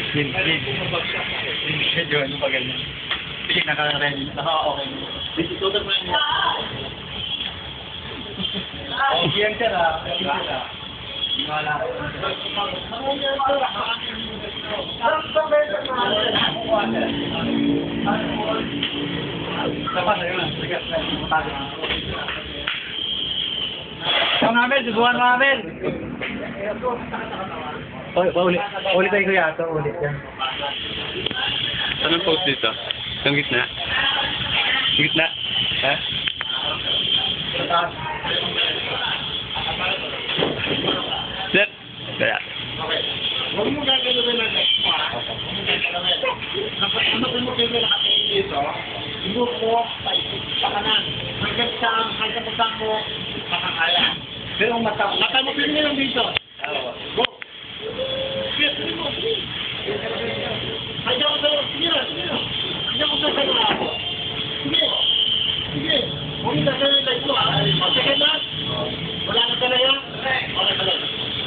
Yun, pag ganyan. Sige, naka-ready. Naka-okay. Tutugan mo yan. Oh, yan sir ah. Wala. Ikaw namin, susuhan mo namin. Ulit tayo kuya, ito ulit yan. Anong post dito? Yung gitna? Gitna? Ha? Set! Kaya. Huwag mo gagawin na next part. Huwag mo gagawin. Ano mo gagawin nakatingin dito? Move mo sa kanan. Hanggang mo makakaya. Pero ang mata mo pinili lang dito. Go! Yes, mo. Hanggang ko sa hanggang ko sa ako. Sige. Sige. Huwag mo gagawin like mo. Sige na. Wala na pala yan. Okay pala.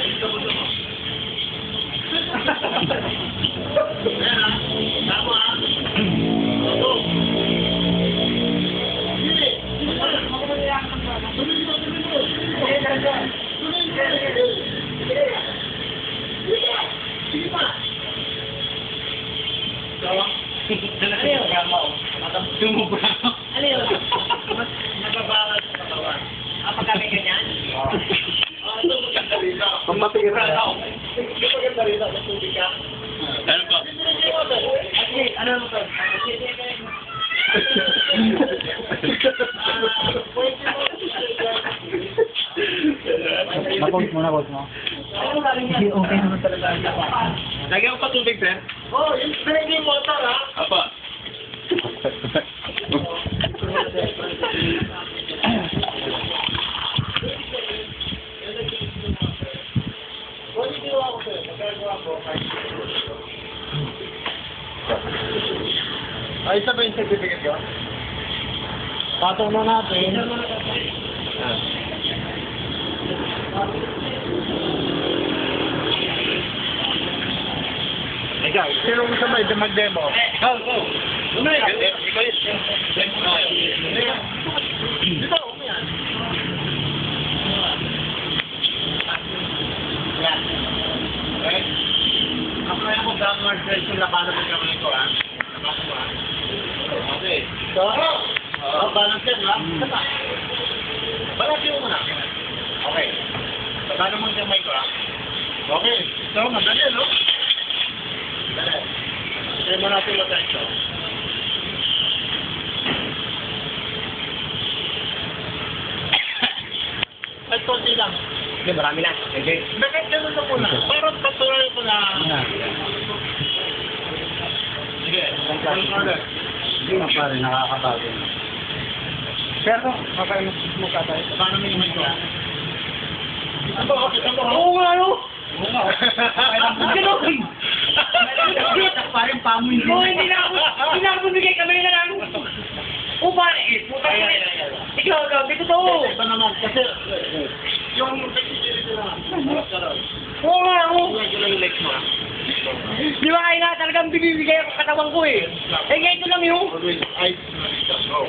Dito mo mo. Tama. Ito. Sige. Sige pa. Ano yun? Nagbabawas sa katawan. Pag kami ganyan? Ito maganda rito. Ang matira. Ito maganda rito. Matubig ka. Ano ba? Ano mo to? Na-post mo, na-post mo. Hindi, okay naman talaga. Lagyan ko pa tubig, sir? Oh, yung pinag yung motor, ha? Apa. Kung ginawa ko sa'yo, magagawa ko, ay, isa ba yung certificate ko? Patong na natin. Ikaw, sino mo sabay mag-demo? Go, go. Ikaw yun. Dito, umiyan. Yan. Okay? Ako na ako downward stretch yung labanan mo kamay ko, ha? Labanan mo, ha? Okay. So, balance yan, ha? Sapa. Balance mo muna. Okay. Labanan mo yung kamay ko, ha? Okay. So, madali, no? Madali. Try mo natin matay ito. Ay, konti lang. Hindi, marami na. Okay. Bakit ganun na muna? Parang patuloy ko na. Sige. Hindi na pare, nakakabago. Pero, makainom mo ka tayo. Paano mo yung ito? Oo nga, no? Oo nga. Ganun! Parang pamoy din. Oo, hindi na ako bumigay kami na lang. Oo, pare, puta ko rin. Ikaw, gabi ko to. Ito naman, kasi yung security naman. Oo nga, oo. Yung legs mo. Di ba kaya na talagang bibigay ako katawan ko eh. Eh, ganito lang yun. Always eyes. Go.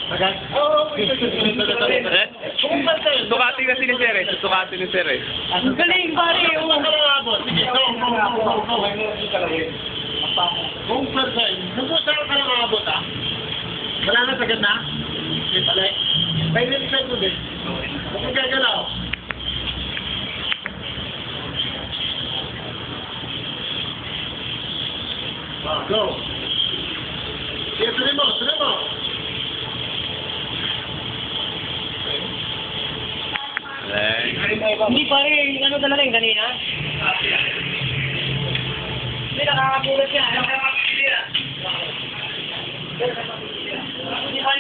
Agad? Oo, Sukati kasi ni sir eh. Sukati ni sir eh. Ang galing, pare. Oo. Sige, kung person, nagusara ka lang abot, ha? Wala na sagad na? May palay. May nilisan mo din. Huwag kang gagalaw. Go. Sige, tuloy mo, tuloy mo. Hindi pare, ano talaga yung kanina? Hindi, nakakabulat yan. Hindi pa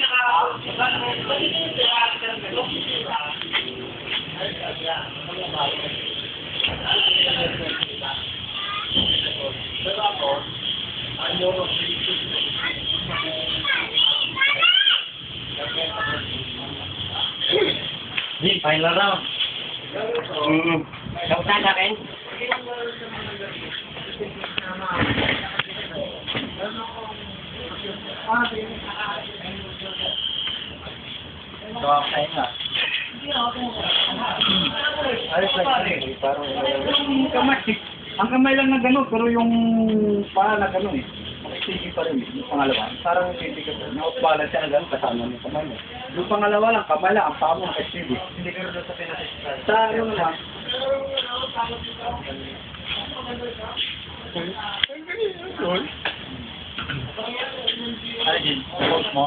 Pero ako, ayaw Di, final round. Kauta sa akin. Tawa kayo nga. Ayos lang kasi, parang yung kamay. Ang kamay lang na gano'n, pero yung paa na gano'n eh. Sige pa rin yung pangalawa. Parang hindi ka rin. Nakapala siya na gano'n kasama yung kamay mo. Yung pangalawa lang, kamay lang, ang paa mo nakasige. Hindi ka rin sa pinasisita. Sa ano naman? Ano din? Post mo?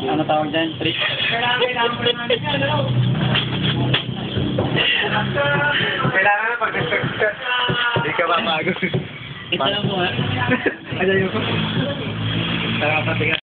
Ano tawag dyan? Trick? Kailangan na pag-discuss. Hindi ka mapago. Ito lang po nga. Ayan yung ko. Nakakatigas.